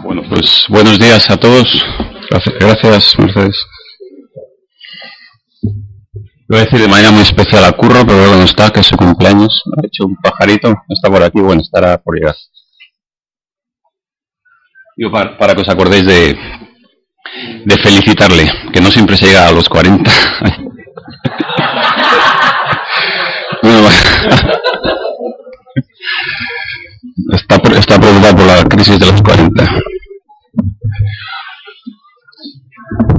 Bueno, pues buenos días a todos. Gracias, Mercedes. Voy a decir de manera muy especial a Curro, pero luego no está, que es su cumpleaños. Ha hecho un pajarito, está por aquí, bueno, estará por llegar. Digo, para que os acordéis de felicitarle, que no siempre se llega a los 40. Bueno, está preocupado por la crisis de los 40.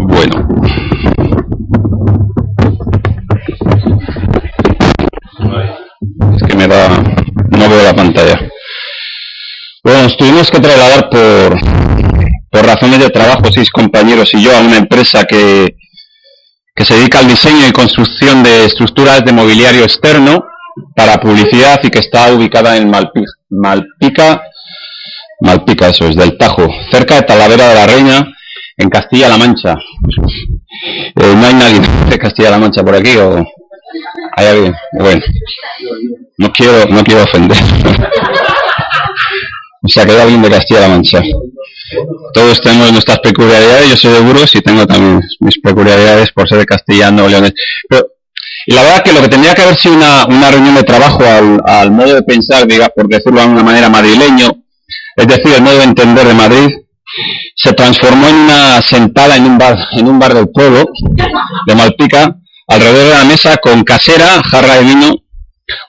Bueno. Es que no veo la pantalla. Bueno, nos tuvimos que trasladar por razones de trabajo, 6 compañeros y yo, a una empresa que se dedica al diseño y construcción de estructuras de mobiliario externo para publicidad y que está ubicada en Malpica, eso es, del Tajo, cerca de Talavera de la Reina, en Castilla-La Mancha. ¿No hay nadie de Castilla-La Mancha por aquí o hay alguien? Bueno, no quiero ofender. O sea, que hay alguien de Castilla-La Mancha. Todos tenemos nuestras peculiaridades. Yo soy de Burgos y tengo también mis peculiaridades por ser de castellano, leonés. Y la verdad que lo que tendría que haber sido una reunión de trabajo al modo de pensar, diga, por decirlo de alguna manera, madrileño, es decir, el modo de entender de Madrid, se transformó en una sentada en un bar del pueblo de Malpica, alrededor de la mesa con casera, jarra de vino,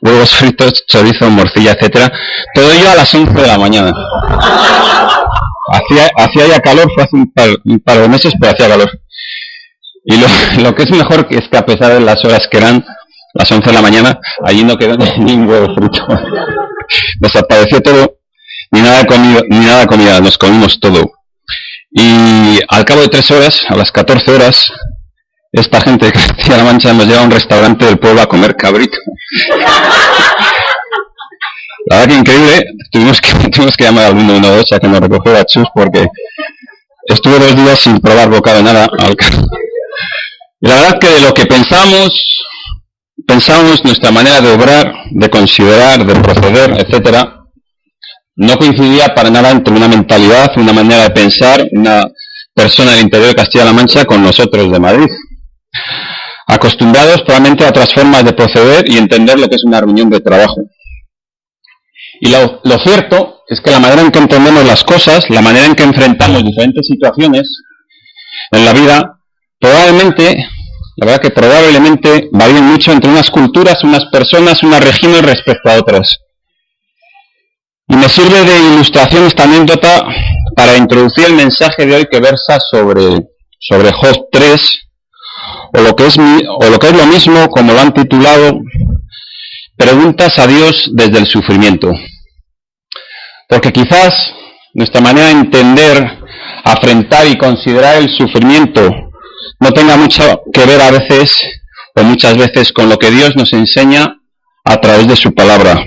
huevos fritos, chorizo, morcilla, etcétera. Todo ello a las 11 de la mañana. Hacía ya calor, fue hace un par de meses, pero hacía calor. Y lo que es mejor es que a pesar de las horas que eran, las 11 de la mañana, allí no quedó ni un huevo frito. Desapareció todo, ni nada de comida, nos comimos todo. Y al cabo de 3 horas, a las 14 horas, esta gente de Castilla-La Mancha nos lleva a un restaurante del pueblo a comer cabrito. La verdad que increíble, tuvimos que llamar al 112 a que nos recogiera a Chus porque estuve 2 días sin probar bocado de nada. Y la verdad que de lo que pensamos nuestra manera de obrar, de considerar, de proceder, etcétera, no coincidía para nada entre una mentalidad, una manera de pensar, una persona del interior de Castilla-La Mancha con nosotros de Madrid. Acostumbrados probablemente a otras formas de proceder y entender lo que es una reunión de trabajo. Y lo cierto es que la manera en que entendemos las cosas, la manera en que enfrentamos diferentes situaciones en la vida, probablemente varían mucho entre unas culturas, unas personas, unas regiones respecto a otras. Y me sirve de ilustración esta anécdota para introducir el mensaje de hoy que versa sobre Job 3, o lo que es lo mismo, como lo han titulado, Preguntas a Dios desde el sufrimiento. Porque quizás nuestra manera de entender, afrontar y considerar el sufrimiento no tenga mucho que ver a veces, o muchas veces, con lo que Dios nos enseña a través de su palabra.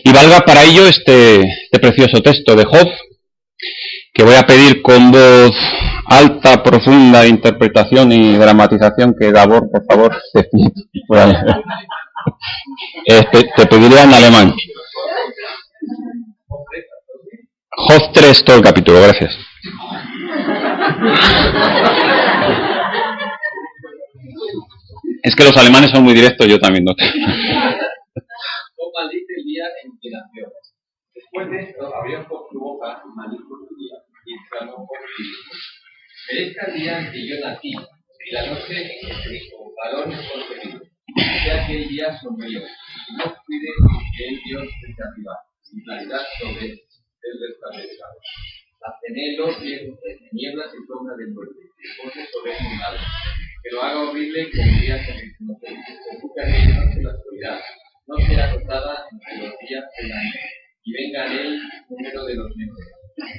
Y valga para ello este precioso texto de Job, que voy a pedir con voz alta, profunda, interpretación y dramatización, que Gabor, por favor, te pediría en alemán. Job 3, todo el capítulo, gracias. Es que los alemanes son muy directos, yo también no. Job maldice el día en que nació. Después de esto, abrió por su boca y maldijo su día, y exclamó por sí mismo: perezca el día en que yo nací, y la noche en que se dijo, varón es concebido. Sea que el día sombrío, y no cuide que el Dios desde arriba, sin claridad sobre el resplandezca. Abstener los ciegos de tinieblas y sombra de muerte, porque sobre el mal, que lo haga horrible como día que no se ocupe de noche la oscuridad, no sea acostada entre los días del año, y venga en él número de los meses,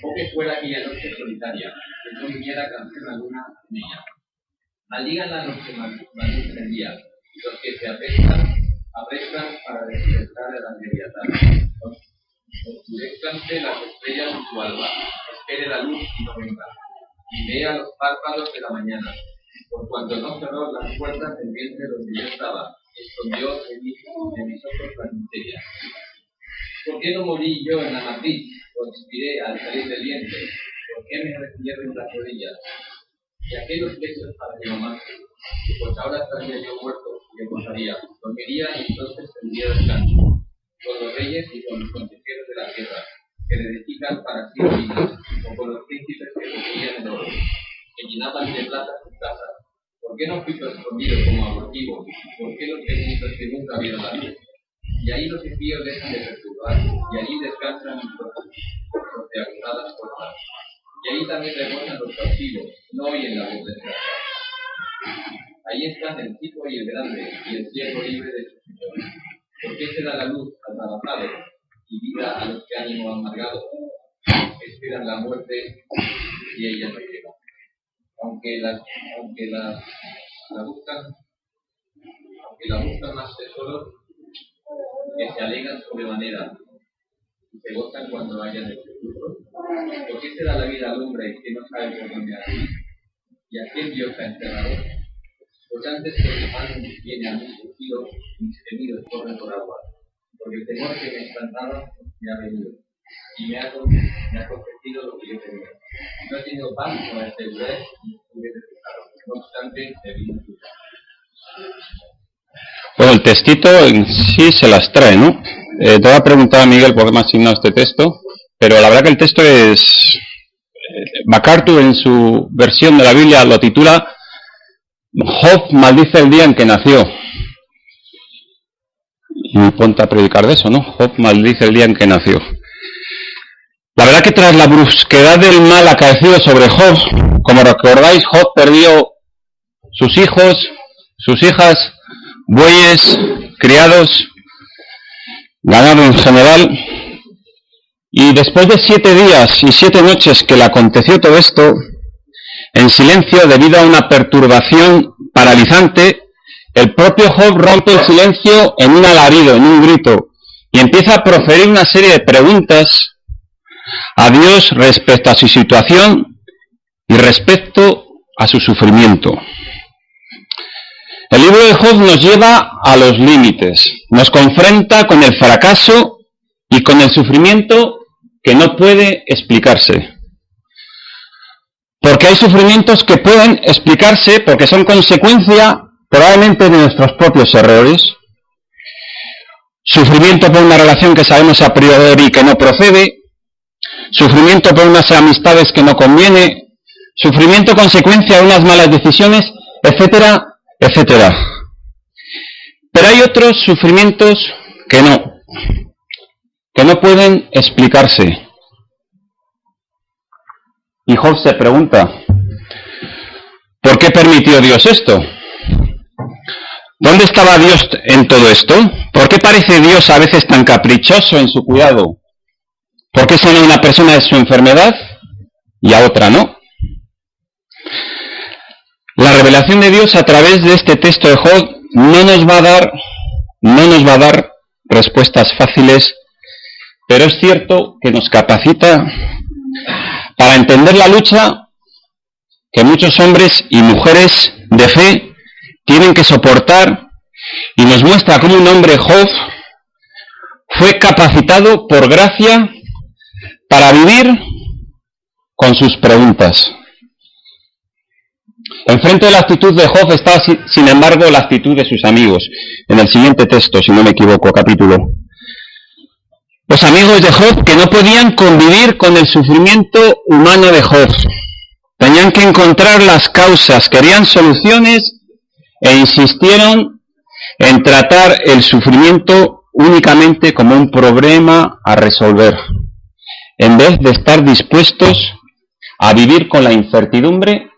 o que fuera aquella noche solitaria, que no viniera canción alguna en ella. Maldigan la noche, maldicen el día, y los que se aprestan para despertar a la leviatán. Oscurezcanse las estrellas de su alba, espere la luz y no venga, y vea los párpados de la mañana, por cuanto no cerró las puertas del vientre donde yo estaba, escondió de mis ojos las miserias. ¿Por qué no morí yo en la matriz? ¿O expiré al salir del vientre? ¿Por qué me recibieron las rodillas? ¿Y a qué los pechos para que no mate? Pues ahora estaría yo muerto, ¿qué pasaría? Dormiría y entonces tendría descanso, con los reyes y con los consejeros de la tierra, que le dedican para sí vidas, o con los príncipes que recibían el oro, que llenaban de plata sus casas. ¿Por qué no fui escondido como abortivo? ¿Por qué los pequeñitos que nunca vieron la luz? Y ahí los impíos dejan de perturbar, y allí descansan sobre agotadas puertas. Y ahí también reposan los cautivos, no oyen la voz de Dios. Ahí están el chico y el grande, y el siervo libre de su señor. ¿Por qué se da la luz al trabajados y vida a los que ánimo amargado? Esperan la muerte y ella no llega. Aunque la buscan más tesoros, que se alegan sobremanera y se gozan cuando hayan hecho fruto. ¿Por qué se da la vida al hombre que no sabe por dónde ir? ¿Y a quién Dios ha enterrado? Pues antes que mi pan viene a mí surgido, mis gemidos corren por agua, porque el temor que me espantaba me ha venido, y me ha confesado lo que yo tenía. No he tenido pan para asegurar y estuve despejado, no obstante, me vino a escuchar. Bueno, el textito en sí se las trae, ¿no? Te voy a preguntar a Miguel por qué me ha asignado este texto, pero la verdad que el texto es... MacArthur en su versión de la Biblia lo titula Job maldice el día en que nació. Y ponte a predicar de eso, ¿no? Job maldice el día en que nació. La verdad que tras la brusquedad del mal acaecido sobre Job, como recordáis, Job perdió sus hijos, sus hijas, bueyes, criados, ganado en general, y después de 7 días y 7 noches que le aconteció todo esto, en silencio debido a una perturbación paralizante, el propio Job rompe el silencio en un alarido, en un grito, y empieza a proferir una serie de preguntas a Dios respecto a su situación y respecto a su sufrimiento. El libro de Job nos lleva a los límites, nos confronta con el fracaso y con el sufrimiento que no puede explicarse. Porque hay sufrimientos que pueden explicarse porque son consecuencia probablemente de nuestros propios errores. Sufrimiento por una relación que sabemos a priori que no procede. Sufrimiento por unas amistades que no conviene. Sufrimiento consecuencia de unas malas decisiones, etcétera, etcétera. Pero hay otros sufrimientos que no pueden explicarse. Y Job se pregunta, ¿por qué permitió Dios esto? ¿Dónde estaba Dios en todo esto? ¿Por qué parece Dios a veces tan caprichoso en su cuidado? ¿Por qué sana a una persona de su enfermedad y a otra no? La revelación de Dios a través de este texto de Job no nos va a dar respuestas fáciles, pero es cierto que nos capacita para entender la lucha que muchos hombres y mujeres de fe tienen que soportar, y nos muestra cómo un hombre, Job, fue capacitado por gracia para vivir con sus preguntas. Enfrente de la actitud de Job está, sin embargo, la actitud de sus amigos. En el siguiente texto, si no me equivoco, capítulo. Los amigos de Job que no podían convivir con el sufrimiento humano de Job. Tenían que encontrar las causas, querían soluciones e insistieron en tratar el sufrimiento únicamente como un problema a resolver, en vez de estar dispuestos a vivir con la incertidumbre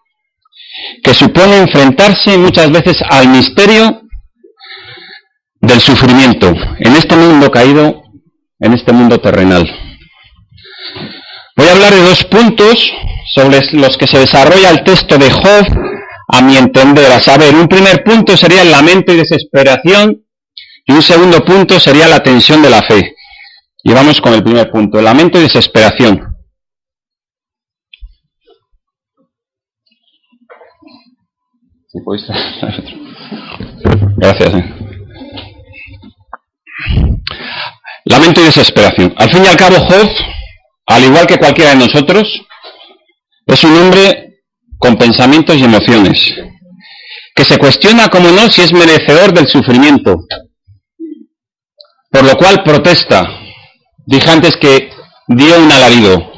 que supone enfrentarse muchas veces al misterio del sufrimiento en este mundo caído, en este mundo terrenal. Voy a hablar de 2 puntos sobre los que se desarrolla el texto de Job, a mi entender. A saber, un primer punto sería el lamento y desesperación, y un segundo punto sería la tensión de la fe. Y vamos con el primer punto, el lamento y desesperación. ¿Sí podéis traer otro? Gracias. Lamento y desesperación. Al fin y al cabo, Job, al igual que cualquiera de nosotros, es un hombre con pensamientos y emociones, que se cuestiona, como no, si es merecedor del sufrimiento, por lo cual protesta. Dije antes que dio un alarido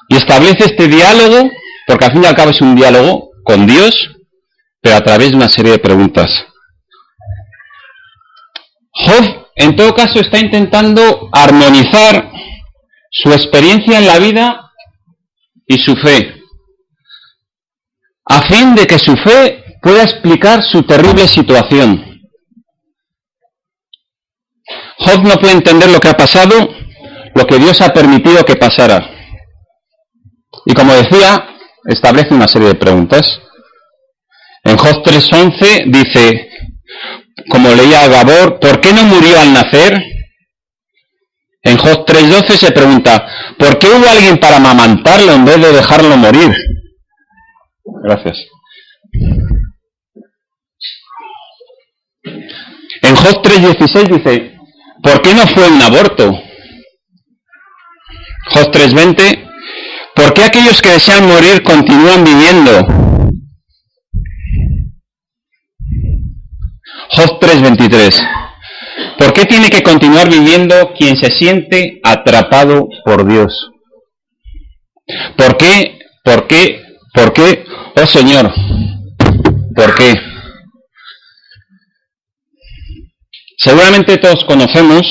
y establece este diálogo, porque al fin y al cabo es un diálogo con Dios, pero a través de una serie de preguntas. Job, en todo caso, está intentando armonizar su experiencia en la vida y su fe, a fin de que su fe pueda explicar su terrible situación. Job no puede entender lo que ha pasado, lo que Dios ha permitido que pasara. Y como decía, establece una serie de preguntas. En Job 3:11 dice, como leía Gabor, ¿por qué no murió al nacer? En Job 3:12 se pregunta, ¿por qué hubo alguien para amamantarlo en vez de dejarlo morir? Gracias. En Job 3:16 dice, ¿por qué no fue un aborto? Job 3:20, ¿por qué aquellos que desean morir continúan viviendo? Job 3:23, ¿por qué tiene que continuar viviendo quien se siente atrapado por Dios? ¿Por qué? ¿Por qué? ¿Por qué? Oh Señor, ¿por qué? Seguramente todos conocemos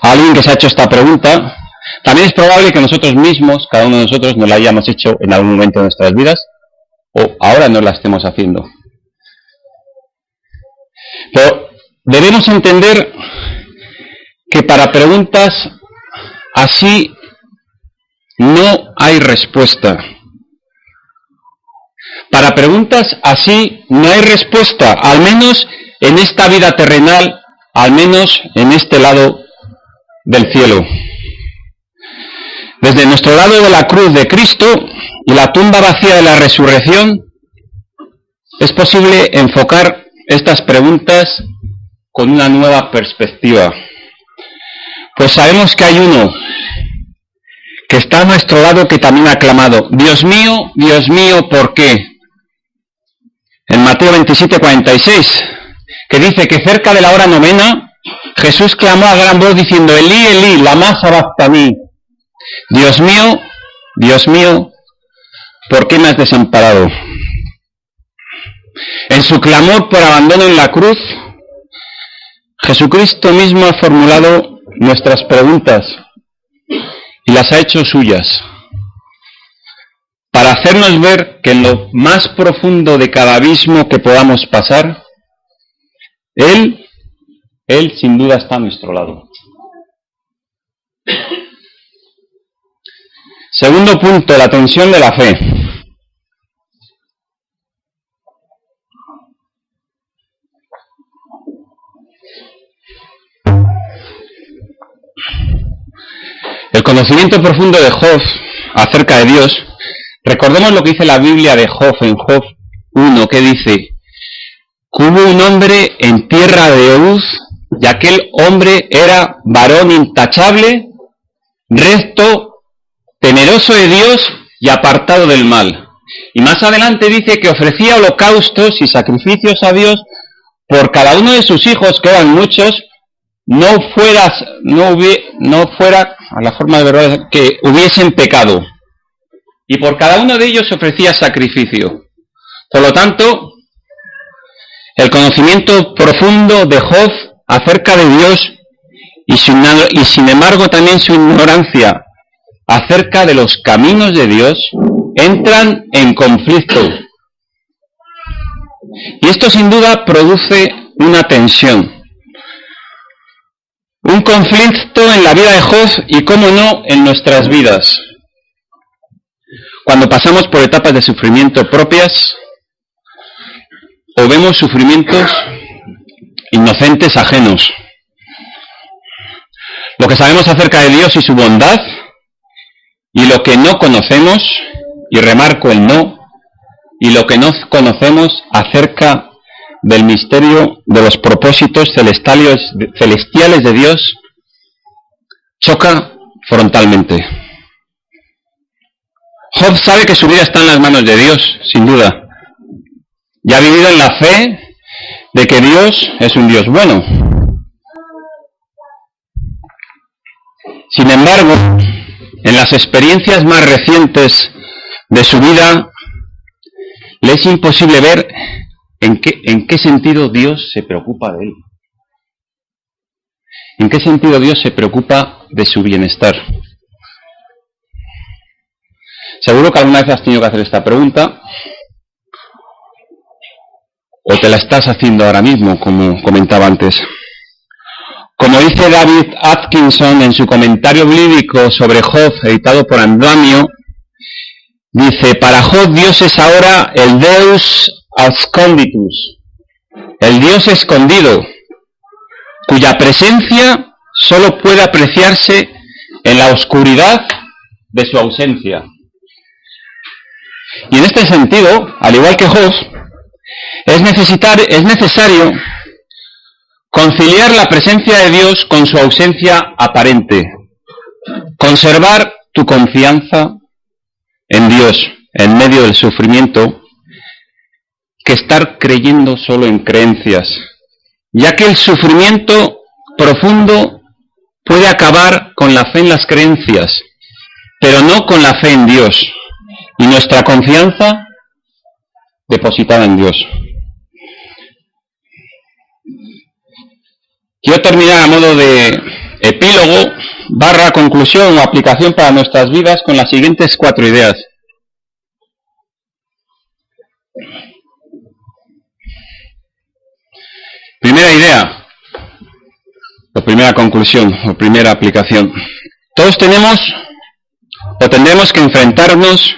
a alguien que se ha hecho esta pregunta. También es probable que nosotros mismos, cada uno de nosotros, nos la hayamos hecho en algún momento de nuestras vidas, o ahora no la estemos haciendo. Pero debemos entender que para preguntas así no hay respuesta. Para preguntas así no hay respuesta, al menos en esta vida terrenal, al menos en este lado del cielo. Desde nuestro lado de la cruz de Cristo y la tumba vacía de la resurrección, es posible enfocar estas preguntas con una nueva perspectiva. Pues sabemos que hay uno que está a nuestro lado que también ha clamado, Dios mío, ¿por qué? En Mateo 27:46, que dice que cerca de la hora novena, Jesús clamó a gran voz diciendo, Elí, Elí, lama sabactani. Dios mío, ¿por qué me has desamparado? En su clamor por abandono en la cruz, Jesucristo mismo ha formulado nuestras preguntas y las ha hecho suyas, para hacernos ver que en lo más profundo de cada abismo que podamos pasar, Él sin duda está a nuestro lado. Segundo punto, la tensión de la fe. El conocimiento profundo de Job acerca de Dios, recordemos lo que dice la Biblia de Job en Job 1, que dice, que hubo un hombre en tierra de Uz, y aquel hombre era varón intachable, recto, temeroso de Dios y apartado del mal. Y más adelante dice que ofrecía holocaustos y sacrificios a Dios por cada uno de sus hijos, que eran muchos, no fuera a la forma de verdad que hubiesen pecado. Y por cada uno de ellos ofrecía sacrificio. Por lo tanto, el conocimiento profundo de Job acerca de Dios y sin embargo también su ignorancia acerca de los caminos de Dios entran en conflicto. Y esto sin duda produce una tensión. Un conflicto en la vida de Job y, cómo no, en nuestras vidas. Cuando pasamos por etapas de sufrimiento propias o vemos sufrimientos inocentes ajenos. Lo que sabemos acerca de Dios y su bondad y lo que no conocemos, y remarco el no, y lo que no conocemos acerca del misterio de los propósitos celestiales de Dios choca frontalmente. Job sabe que su vida está en las manos de Dios, sin duda. Y ha vivido en la fe de que Dios es un Dios bueno. Sin embargo, en las experiencias más recientes de su vida, le es imposible ver en qué sentido Dios se preocupa de él. ¿En qué sentido Dios se preocupa de su bienestar? Seguro que alguna vez has tenido que hacer esta pregunta, o te la estás haciendo ahora mismo, como comentaba antes. Como dice David Atkinson en su comentario bíblico sobre Job, editado por Andamio, dice: para Job Dios es ahora el Deus Asconditus, el Dios escondido, cuya presencia solo puede apreciarse en la oscuridad de su ausencia. Y en este sentido, al igual que Job, es necesario conciliar la presencia de Dios con su ausencia aparente, conservar tu confianza en Dios en medio del sufrimiento, que estar creyendo solo en creencias, ya que el sufrimiento profundo puede acabar con la fe en las creencias, pero no con la fe en Dios y nuestra confianza depositada en Dios. Quiero terminar a modo de epílogo, conclusión o aplicación para nuestras vidas con las siguientes 4 ideas. Primera idea, o primera conclusión, o primera aplicación. Todos tenemos o tendremos que enfrentarnos,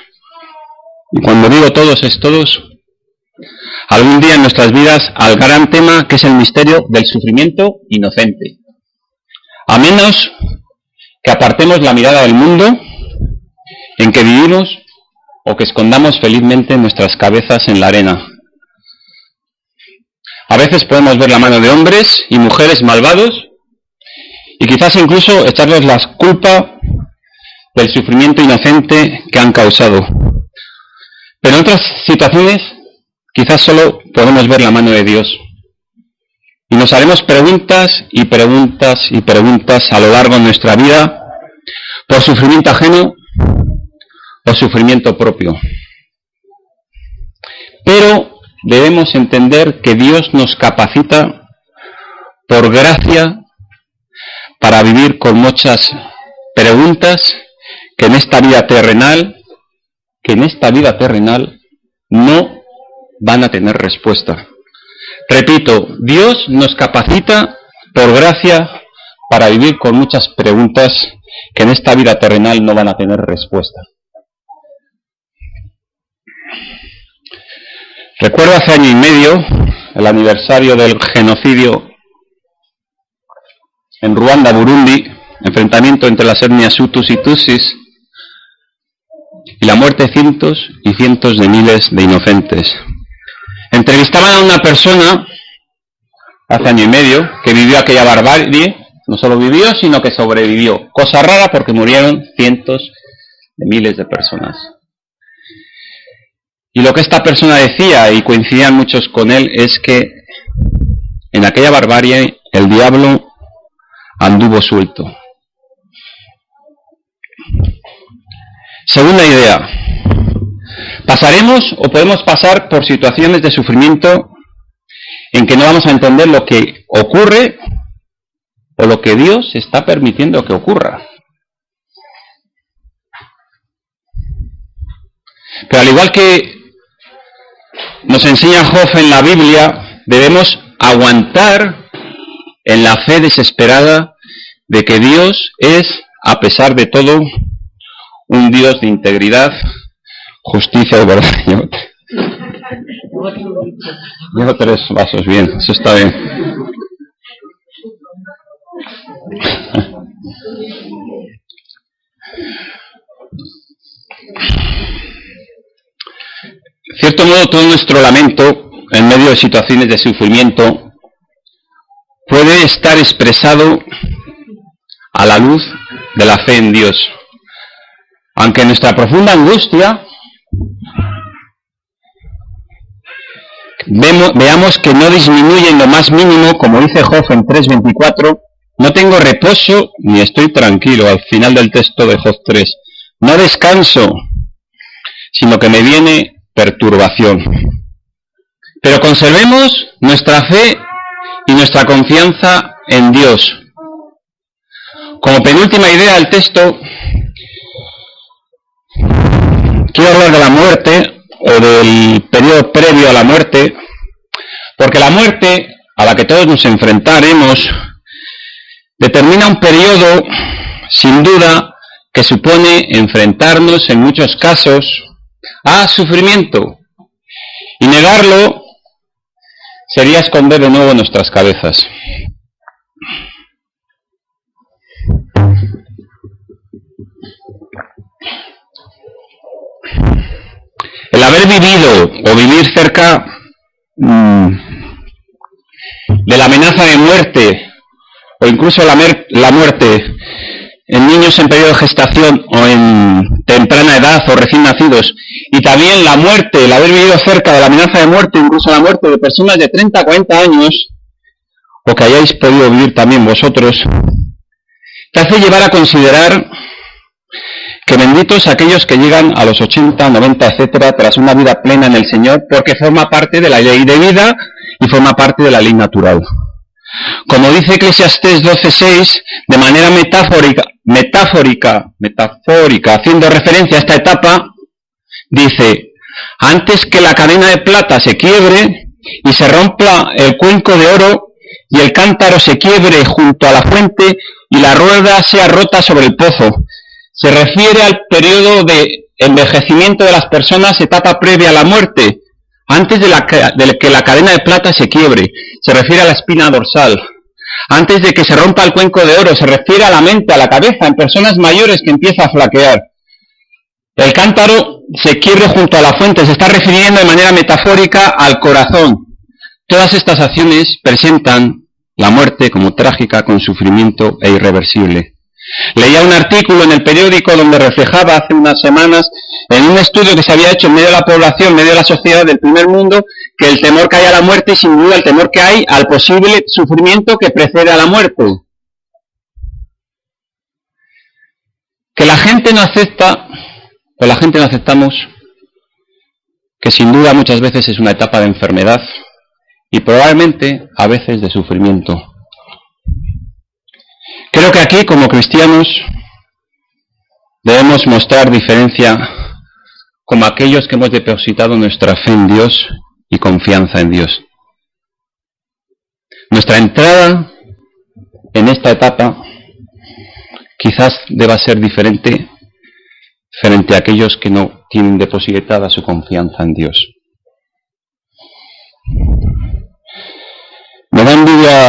y cuando digo todos es todos, algún día en nuestras vidas al gran tema que es el misterio del sufrimiento inocente. A menos que apartemos la mirada del mundo en que vivimos o que escondamos felizmente nuestras cabezas en la arena. A veces podemos ver la mano de hombres y mujeres malvados y quizás incluso echarles la culpa del sufrimiento inocente que han causado. Pero en otras situaciones quizás solo podemos ver la mano de Dios. Y nos haremos preguntas y preguntas y preguntas a lo largo de nuestra vida por sufrimiento ajeno o sufrimiento propio. Pero debemos entender que Dios nos capacita por gracia para vivir con muchas preguntas que en esta vida terrenal no van a tener respuesta. Repito, Dios nos capacita por gracia para vivir con muchas preguntas que en esta vida terrenal no van a tener respuesta. Recuerdo hace año y medio el aniversario del genocidio en Ruanda, Burundi, enfrentamiento entre las etnias Hutus y Tutsis, y la muerte de cientos y cientos de miles de inocentes. Entrevistaban a una persona hace año y medio que vivió aquella barbarie, no solo vivió, sino que sobrevivió. Cosa rara porque murieron cientos de miles de personas. Y lo que esta persona decía, y coincidían muchos con él, es que en aquella barbarie el diablo anduvo suelto. Segunda idea. Pasaremos o podemos pasar por situaciones de sufrimiento en que no vamos a entender lo que ocurre o lo que Dios está permitiendo que ocurra. Pero al igual que nos enseña Job en la Biblia, debemos aguantar en la fe desesperada de que Dios es, a pesar de todo, un Dios de integridad, justicia y verdad. Llevo 3 vasos, bien, eso está bien. De cierto modo, todo nuestro lamento, en medio de situaciones de sufrimiento, puede estar expresado a la luz de la fe en Dios. Aunque nuestra profunda angustia veamos que no disminuye en lo más mínimo, como dice Job en 3:24, no tengo reposo ni estoy tranquilo, al final del texto de Job 3. No descanso, sino que me viene perturbación. Pero conservemos nuestra fe y nuestra confianza en Dios. Como penúltima idea del texto, quiero hablar de la muerte o del periodo previo a la muerte, porque la muerte a la que todos nos enfrentaremos determina un periodo, sin duda, que supone enfrentarnos en muchos casos a sufrimiento, y negarlo sería esconder de nuevo nuestras cabezas. El haber vivido o vivir cerca de la amenaza de muerte, o incluso la muerte en niños en periodo de gestación o en temprana edad o recién nacidos, y también la muerte, el haber vivido cerca de la amenaza de muerte, incluso la muerte de personas de 30 a 40 años, o que hayáis podido vivir también vosotros, te hace llevar a considerar que benditos aquellos que llegan a los 80, 90, etcétera, tras una vida plena en el Señor, porque forma parte de la ley de vida y forma parte de la ley natural. Como dice Eclesiastés 12:6, de manera metafórica, haciendo referencia a esta etapa, dice: antes que la cadena de plata se quiebre y se rompa el cuenco de oro y el cántaro se quiebre junto a la fuente y la rueda sea rota sobre el pozo. Se refiere al periodo de envejecimiento de las personas, etapa previa a la muerte, antes de que la cadena de plata se quiebre. Se refiere a la espina dorsal. Antes de que se rompa el cuenco de oro, se refiere a la mente, a la cabeza, en personas mayores que empieza a flaquear. El cántaro se quiebre junto a la fuente, se está refiriendo de manera metafórica al corazón. Todas estas acciones presentan la muerte como trágica, con sufrimiento e irreversible. Leía un artículo en el periódico donde reflejaba hace unas semanas, en un estudio que se había hecho en medio de la población, en medio de la sociedad del primer mundo, que el temor que hay a la muerte es sin duda el temor que hay al posible sufrimiento que precede a la muerte. Que la gente no acepta, o la gente no aceptamos, que sin duda muchas veces es una etapa de enfermedad y probablemente a veces de sufrimiento. Creo que aquí, como cristianos, debemos mostrar diferencia como aquellos que hemos depositado nuestra fe en Dios y confianza en Dios. Nuestra entrada en esta etapa quizás deba ser diferente frente a aquellos que no tienen depositada su confianza en Dios. Me da envidia,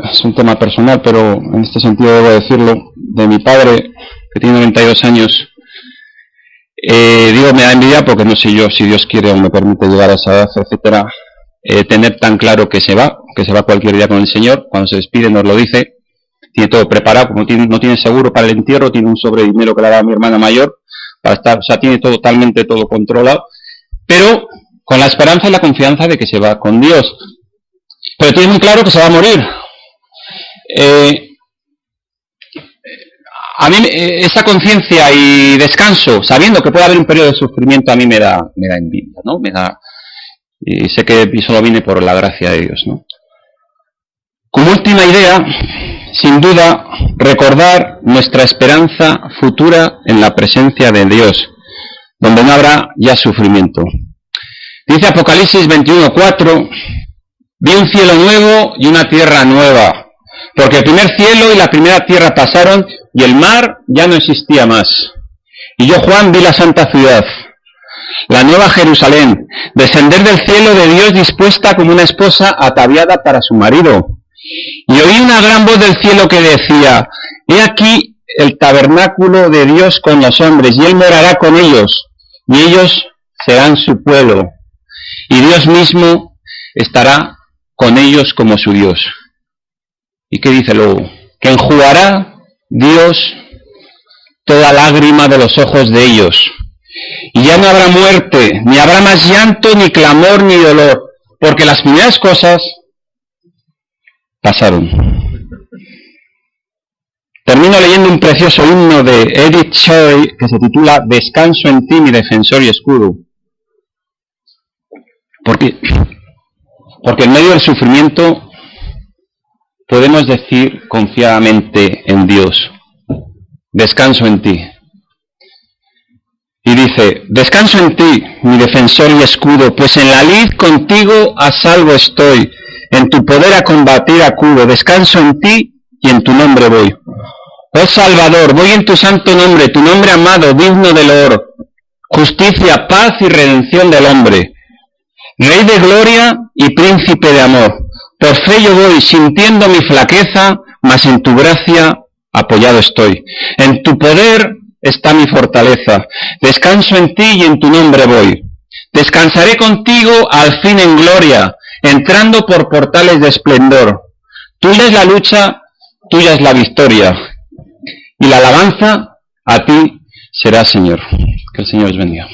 es un tema personal, pero en este sentido debo decirlo, de mi padre, que tiene 92 años. Digo me da envidia porque no sé yo, si Dios quiere o me permite llegar a esa edad, etcétera, tener tan claro que se va cualquier día con el Señor. Cuando se despide nos lo dice, tiene todo preparado, como no tiene seguro para el entierro, tiene un sobre dinero que le ha dado a mi hermana mayor, para estar, o sea, tiene totalmente todo controlado, pero con la esperanza y la confianza de que se va con Dios. Pero tiene muy claro que se va a morir. A mí esa conciencia y descanso, sabiendo que puede haber un periodo de sufrimiento, a mí me da envidia, ¿no? Y sé que solo viene por la gracia de Dios, ¿no? Como última idea, sin duda, recordar nuestra esperanza futura en la presencia de Dios, donde no habrá ya sufrimiento. Dice Apocalipsis 21:4, vi un cielo nuevo y una tierra nueva, porque el primer cielo y la primera tierra pasaron y el mar ya no existía más. Y yo, Juan, vi la santa ciudad, la nueva Jerusalén, descender del cielo de Dios dispuesta como una esposa ataviada para su marido. Y oí una gran voz del cielo que decía, he aquí el tabernáculo de Dios con los hombres, y Él morará con ellos, y ellos serán su pueblo, y Dios mismo estará con ellos como su Dios. ¿Y qué dice luego? Que enjugará Dios toda lágrima de los ojos de ellos. Y ya no habrá muerte, ni habrá más llanto, ni clamor, ni dolor, porque las primeras cosas pasaron. Termino leyendo un precioso himno de Edith Choi que se titula Descanso en ti, mi defensor y escudo. Porque en medio del sufrimiento podemos decir confiadamente en Dios, descanso en ti. Y dice, descanso en ti, mi defensor y escudo, pues en la lid contigo a salvo estoy, en tu poder a combatir acudo, descanso en ti y en tu nombre voy. Oh Salvador, voy en tu santo nombre, tu nombre amado, digno de loor, justicia, paz y redención del hombre, Rey de gloria y príncipe de amor. Por fe yo voy, sintiendo mi flaqueza, mas en tu gracia apoyado estoy. En tu poder está mi fortaleza. Descanso en ti y en tu nombre voy. Descansaré contigo al fin en gloria, entrando por portales de esplendor. Tuya es la lucha, tuya es la victoria. Y la alabanza a ti será, Señor. Que el Señor os bendiga.